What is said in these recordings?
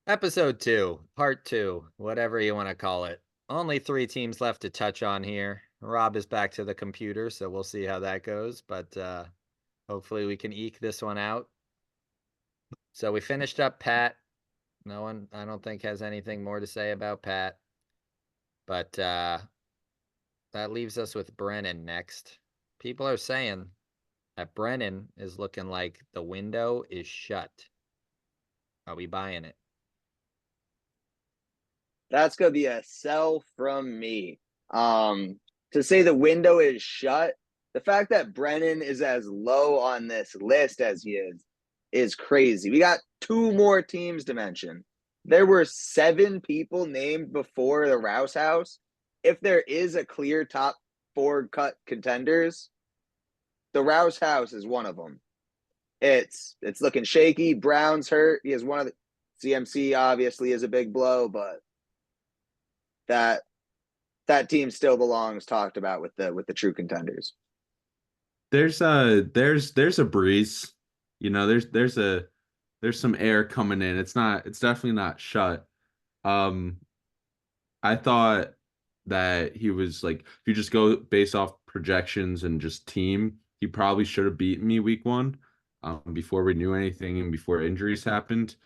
Episode 2, Part 2, whatever you want to call it. Only 3 teams left to touch on here. Rob is back to the computer, so we'll see how that goes, but hopefully we can eke this one out. So we finished up Pat. No one, I don't think, has anything more to say about Pat, but that leaves us with Brennan next. People are saying that Brennan is looking like the window is shut. Are we buying it? That's gonna be a sell from me. To say the window is shut, the fact that Brennan is as low on this list as he is crazy. We got two more teams to mention. There were 7 people named before the Rouse House. If there is a clear top four cut contenders, the Rouse House is one of them. It's looking shaky. Brown's hurt. He has one of the CMC obviously is a big blow, but that that team still belongs talked about with the true contenders. There's a breeze. There's some air coming in. It's definitely not shut. Um I thought that he was like, if you just go based off projections and just team, he probably should have beaten me week one, before we knew anything and before injuries happened.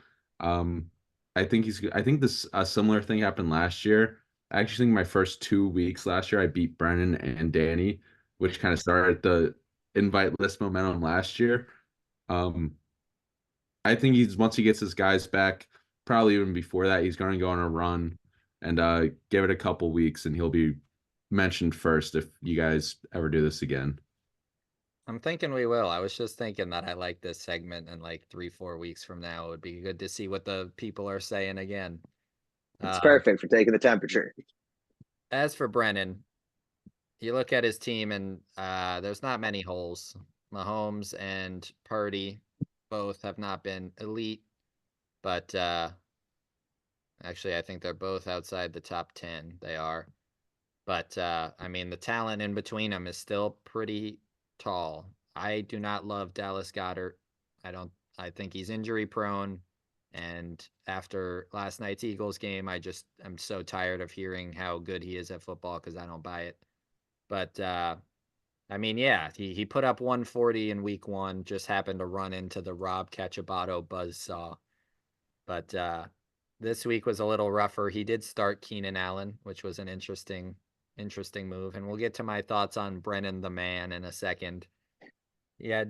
Um, I think this a similar thing happened last year. I actually think my first 2 weeks last year, I beat Brennan and Danny, which kind of started the invite list momentum last year. Um, I think he's once he gets his guys back, probably even before that, he's going to go on a run and give it a couple weeks, and he'll be mentioned first if you guys ever do this again. I'm thinking we will. I was just thinking that I like this segment, and like 3, 4 weeks from now, it would be good to see what the people are saying again. It's Um, perfect for taking the temperature. as for Brennan, you look at his team, and there's not many holes. Mahomes and Purdy both have not been elite, but actually, I think they're both outside the top 10. They are. But I mean, the talent in between them is still pretty tall. I do not love Dallas Goddard. I don't. I think he's injury prone. And after last night's Eagles game, I just am so tired of hearing how good he is at football because I don't buy it. But I mean, yeah, he put up 140 in week one. Just happened to run into the Rob Cachabato buzzsaw. But this week was a little rougher. He did start Keenan Allen, which was an interesting move. And we'll get to my thoughts on Brennan the man in a second. Yeah,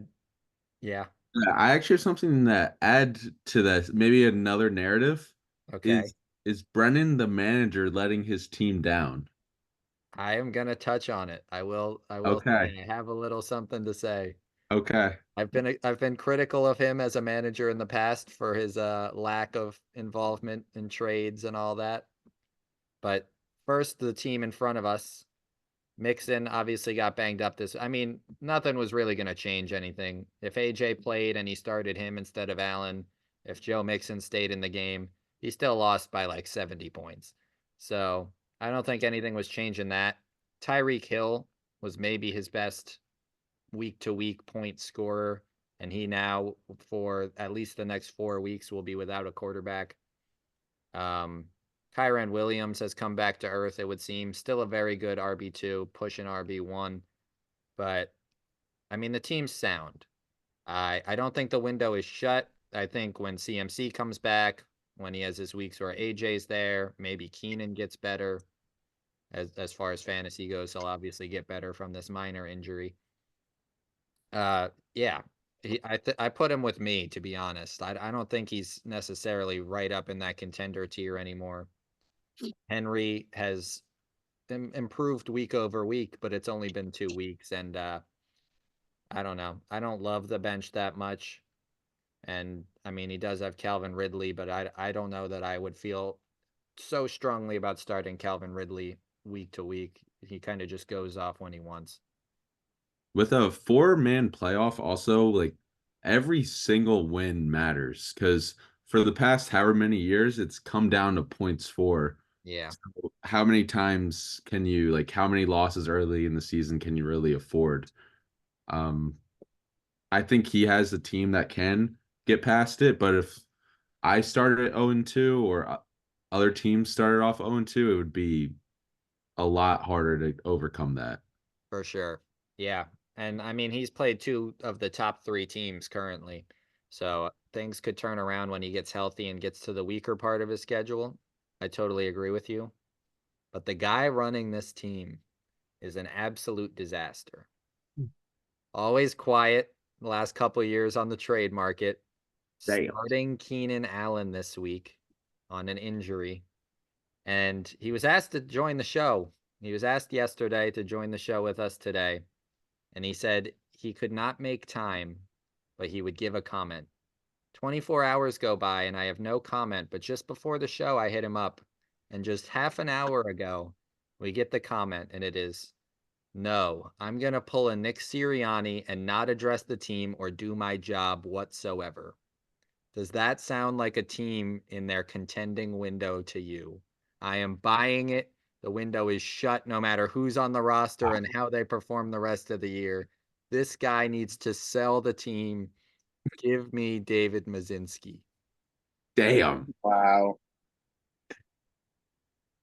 yeah, I actually have something to add to that. Maybe another narrative okay. is is Brennan the manager letting his team down? I am gonna touch on it. I will Okay. say I have a little something to say. Okay. I've been critical of him as a manager in the past for his lack of involvement in trades and all that. But first, the team in front of us, Mixon obviously got banged up this. I mean, nothing was really going to change anything. If AJ played and he started him instead of Allen, if Joe Mixon stayed in the game, he still lost by like 70 points. So I don't think anything was changing that. Tyreek Hill was maybe his best week to week point scorer. And he now, for at least the next 4 weeks, will be without a quarterback. Um, Kyren Williams has come back to earth, it would seem. Still a very good RB2, pushing RB1. But, I mean, the team's sound. I don't think the window is shut. I think when CMC comes back, when he has his weeks where AJ's there, maybe Keenan gets better. As far as fantasy goes, he'll obviously get better from this minor injury. Yeah, I put him with me, to be honest. I don't think he's necessarily right up in that contender tier anymore. Henry has improved week over week, but it's only been 2 weeks, and I don't know. I don't love the bench that much, and I mean he does have Calvin Ridley, but I don't know that I would feel so strongly about starting Calvin Ridley week to week. He kind of just goes off when he wants. With a four-man playoff, also, like, every single win matters because for the past however many years, it's come down to points for. Yeah. So how many times can you, like, how many losses early in the season can you really afford? Um, I think he has a team that can get past it, but if I started at 0-2 or other teams started off 0-2, it would be a lot harder to overcome that. For sure. Yeah. And I mean, he's played two of the top three teams currently. So things could turn around when he gets healthy and gets to the weaker part of his schedule. I totally agree with you. But the guy running this team is an absolute disaster. Always quiet the last couple years on the trade market. Damn. Starting Keenan Allen this week on an injury. And he was asked to join the show. He was asked yesterday to join the show with us today. And he said he could not make time, but he would give a comment. 24 hours go by and I have no comment, but just before the show, I hit him up. And just half an hour ago, we get the comment, and it is, no, I'm going to pull a Nick Sirianni and not address the team or do my job whatsoever. Does that sound like a team in their contending window to you? I am buying it. The window is shut no matter who's on the roster and how they perform the rest of the year. This guy needs to sell the team. Give me David Mazinski. Damn. Wow.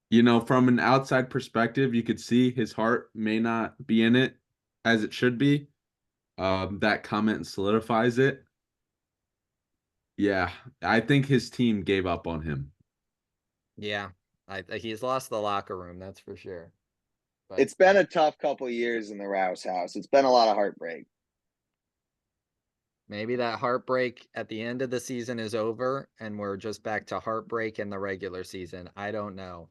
You know, from an outside perspective, you could see his heart may not be in it as it should be. That comment solidifies it. Yeah, I think his team gave up on him. Yeah, he's lost the locker room, that's for sure. But It's been a tough couple years in the Rouse house. It's been a lot of heartbreak. maybe that heartbreak at the end of the season is over and we're just back to heartbreak in the regular season. I don't know.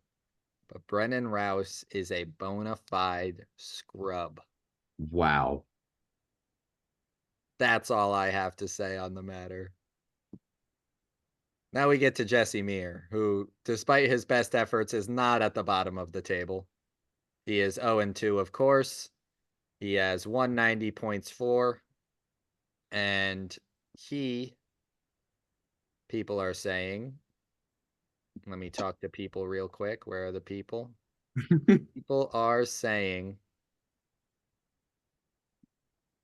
But Brennan Rouse is a bona fide scrub. Wow. That's all I have to say on the matter. Now we get to Jesse Meir, who, despite his best efforts, is not at the bottom of the table. He is 0-2, of course. He has 190 points for, and people are saying, let me talk to people real quick. Where are the people? People are saying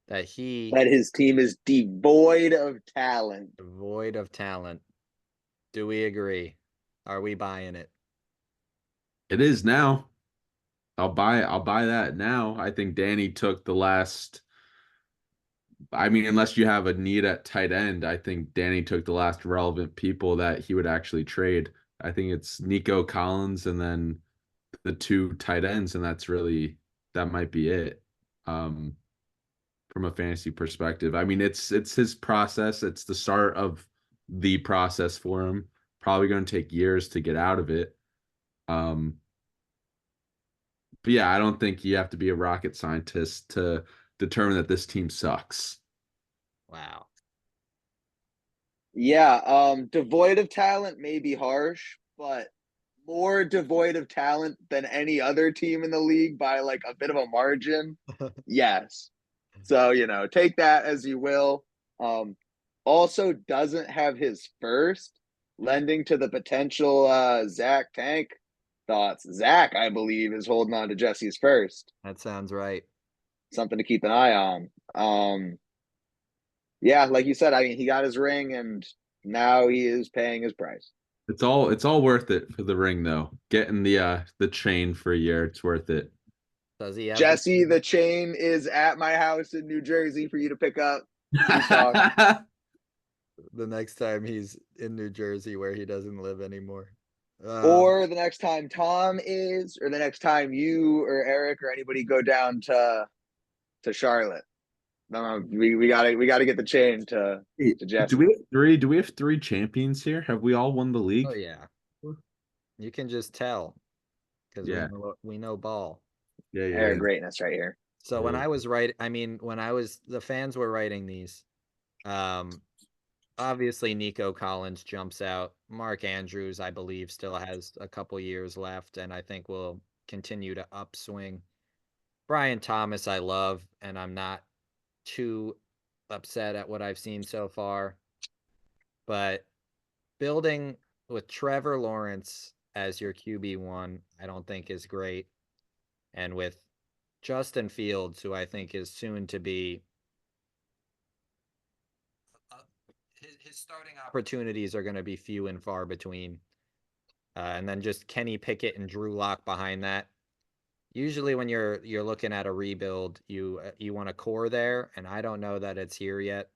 that That his team is devoid of talent. devoid of talent. Do we agree? Are we buying it? It is now. I'll buy that now. I think Danny took the last. I mean, unless you have a need at tight end, I think Danny took the last relevant people that he would actually trade. I think it's Nico Collins and then the two tight ends, and that might be it. From a fantasy perspective. I mean, it's his process. It's the start of the process for him. Probably going to take years to get out of it. But yeah, I don't think you have to be a rocket scientist to determine that this team sucks. Wow. Yeah, devoid of talent may be harsh, but more devoid of talent than any other team in the league by like a bit of a margin. Yes. So, take that as you will. Also doesn't have his first, lending to the potential Zach Tank thoughts. Zach, I believe, is holding on to Jesse's first. That sounds right. Something to keep an eye on. Yeah, like you said, I mean, he got his ring and now he is paying his price. It's all worth it for the ring though. Getting the chain for a year, it's worth it. Does he have Jesse, the chain is at my house in New Jersey for you to pick up. the next time he's in New Jersey where he doesn't live anymore? Or the next time Tom is, or the next time you or Eric or anybody go down to Charlotte. No, we gotta get the chain to Jesse. Do we have three? Do we have three champions here? Have we all won the league? Oh yeah. You can just tell because Yeah. we know ball. Yeah, Air greatness right here. So when I was the fans were writing these, obviously Nico Collins jumps out. Mark Andrews, I believe, still has a couple years left, and I think will continue to upswing. Brian Thomas, I love, and I'm not too upset at what I've seen so far. But building with Trevor Lawrence as your QB1, I don't think is great. And with Justin Fields, who I think is soon to be his starting opportunities are going to be few and far between. And then just Kenny Pickett and Drew Lock behind that. Usually when you're looking at a rebuild, you want a core there, and I don't know that it's here yet.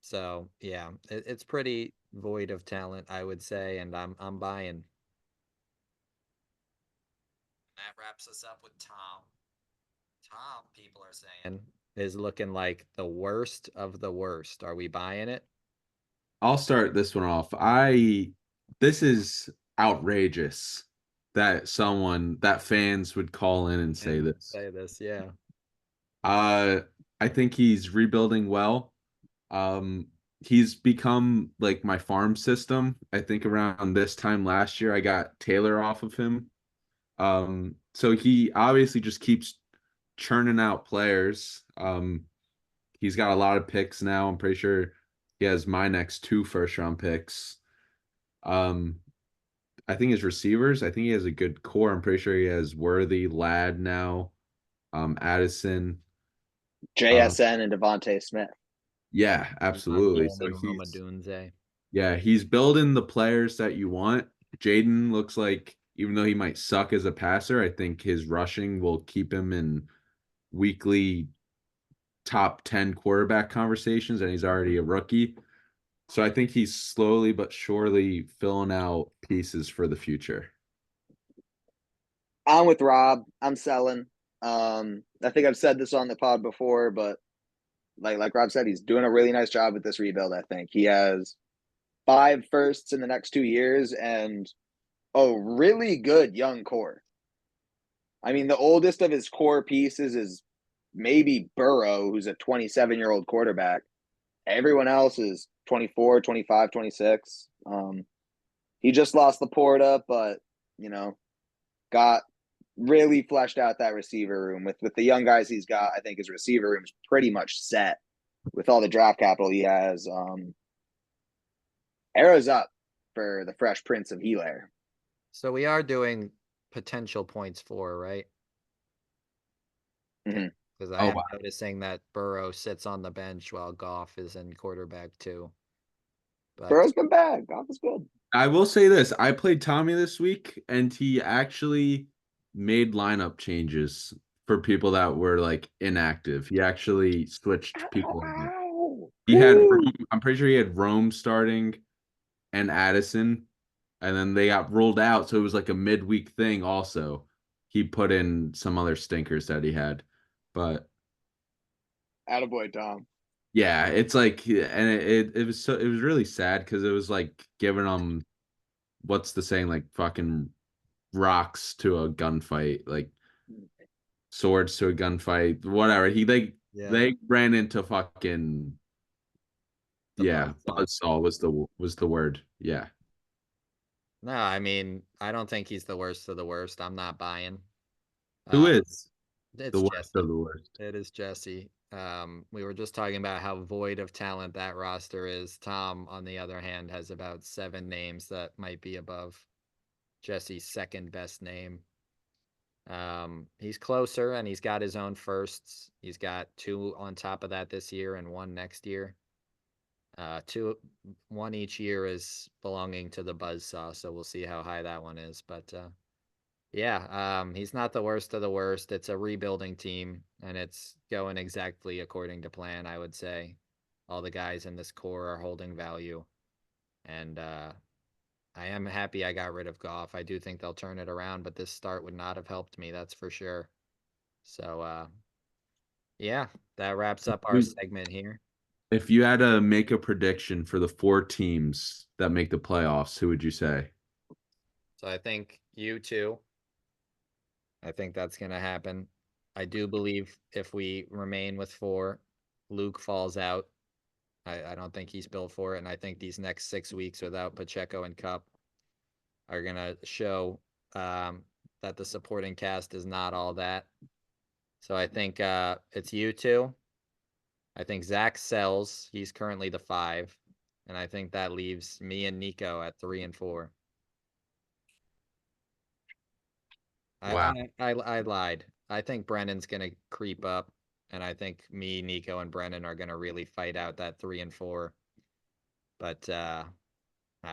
So yeah, it's pretty void of talent, I would say, and I'm buying. That wraps us up with Tom. Tom, people are saying, is looking like the worst of the worst. Are we buying it? I'll start this one off. This is outrageous that fans would call in and say And this. say this, yeah. Uh, I think he's rebuilding well. He's become like my farm system. I think around this time last year, I got Taylor off of him. So he obviously just keeps churning out players. He's got a lot of picks now. I'm pretty sure he has my next 2 first-round picks. I think his receivers, I think he has a good core. I'm pretty sure he has Worthy, Ladd now, Addison. JSN and Devontae Smith. Yeah, absolutely. So And Roma Dunze. he's building the players that you want. Jaden looks like, even though he might suck as a passer, I think his rushing will keep him in weekly top 10 quarterback conversations, and he's already a rookie. So I think he's slowly but surely filling out pieces for the future. I'm with Rob. I'm selling. I think I've said this on the pod before, but like Rob said, he's doing a really nice job with this rebuild. I think he has 5 firsts in the next 2 years and a really good young core. I mean, the oldest of his core pieces is maybe Burrow, who's a 27-year-old quarterback. Everyone else is 24, 25, 26. He just lost Laporta, but, got really fleshed out that receiver room. With the young guys he's got, I think his receiver room is pretty much set with all the draft capital he has. Arrows up for the Fresh Prince of Hilaire. So we are doing potential points for, right? Mhm. Because I am wow. noticing that Burrow sits on the bench while Goff is in quarterback too. But Burrow's been bad. Goff is good. I will say this. I played Tommy this week, and he actually made lineup changes for people that were like inactive. He actually switched people. He had, I'm pretty sure he had Rome starting and Addison, and then they got ruled out. So it was like a midweek thing also. He put in some other stinkers that he had. But Attaboy, Tom. yeah, it's like, and it was really sad because it was like giving them, what's the saying, like fucking rocks to a gunfight, like swords to a gunfight, whatever. They ran into fucking buzzsaw was the word. Yeah. no, I mean, I don't think he's the worst of the worst. I'm not buying. Who Uh, is it's the worst Jesse. of the worst? It is Jesse. We were just talking about how void of talent that roster is. Tom, on the other hand, has about 7 names that might be above Jesse's second best name. He's closer and he's got his own firsts. He's got 2 on top of that this year and 1 next year. 1 each year is belonging to the Buzzsaw, so we'll see how high that one is. But yeah, he's not the worst of the worst. It's a rebuilding team, and it's going exactly according to plan, I would say. All the guys in this core are holding value, and I am happy I got rid of Goff. I do think they'll turn it around, but this start would not have helped me, that's for sure. So yeah, that wraps up our segment here. If you had to make a prediction for the 4 teams that make the playoffs, who would you say? So I think you too. I think that's going to happen. I do believe if we remain with 4, Luke falls out. I don't think he's built for it, and I think these next 6 weeks without Pacheco and Cup are going to show that the supporting cast is not all that. So I think it's you two. I think Zach sells. He's currently the 5. And I think that leaves me and Nico at 3 and 4. Wow. I lied. I think Brennan's gonna creep up. And I think me, Nico, and Brennan are gonna really fight out that 3 and 4. But I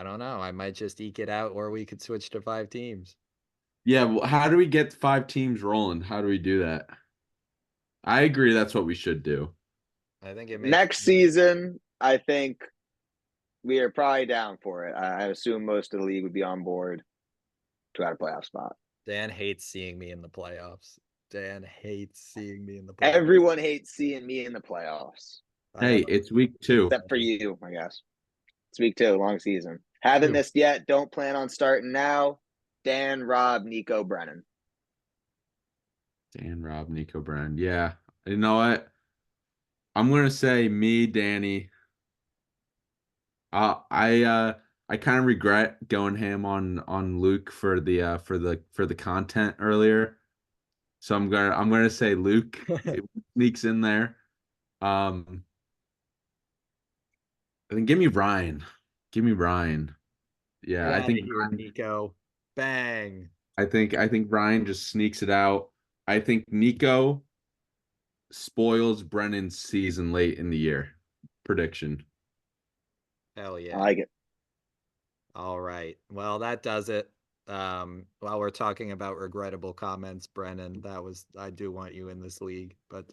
don't know. I might just eke it out, or we could switch to 5 teams. Yeah, well, how do we get 5 teams rolling? How do we do that? I agree that's what we should do. I think it makes Next season, I think we are probably down for it. I assume most of the league would be on board to add a playoff spot. Dan hates seeing me in the playoffs. Dan hates seeing me in the playoffs. Everyone hates seeing me in the playoffs. Hey, it's week 2. Except for you, I guess. It's week 2, long season. Haven't True. missed yet. Don't plan on starting now. Dan, Rob, Nico, Brennan. Dan, Rob, Nico, Brennan. Yeah. You know what? I'm gonna say me, Danny. I kind of regret going ham on Luke for the content earlier. So I'm gonna say Luke sneaks in there. And then give me Ryan. Give me Ryan. Yeah, Get I outta think here, Nico. Bang. I think Ryan just sneaks it out. I think Nico spoils Brennan's season late in the year. Prediction. Hell I yeah. like it. All right. Well, that does it. While we're talking about regrettable comments, Brennan, I do want you in this league, but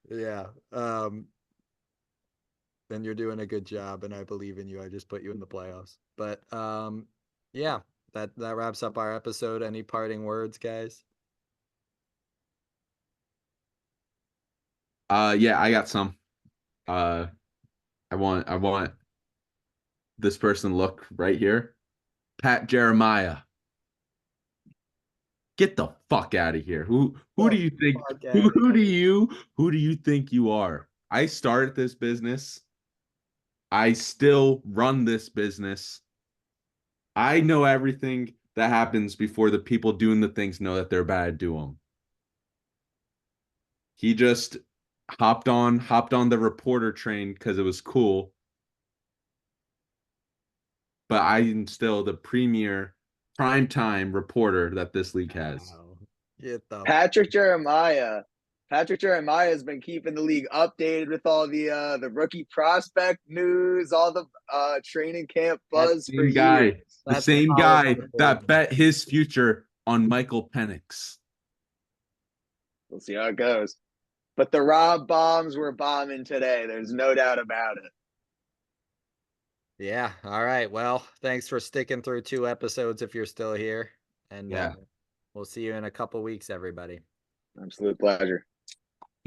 yeah. And you're doing a good job, and I believe in you. I just put you in the playoffs. But yeah, that wraps up our episode. Any parting words, guys? Yeah, I got some. I want this person to look right here. Pat Jeremiah. Get the fuck out of here. Who do you think who do you think you are? I started this business. I still run this business. I know everything that happens before the people doing the things know that they're bad to them. He just hopped on the reporter train because it was cool. But I am still the premier primetime reporter that this league has. Wow. Get the Patrick Jeremiah. Patrick Jeremiah has been keeping the league updated with all the rookie prospect news, all the training camp buzz for years. The same guy that bet his future on Michael Penix. We'll see how it goes. But the Rob bombs were bombing today. There's no doubt about it. Yeah. All right. Well, thanks for sticking through 2 episodes if you're still here. And Yeah. we'll see you in a couple weeks, everybody. Absolute pleasure.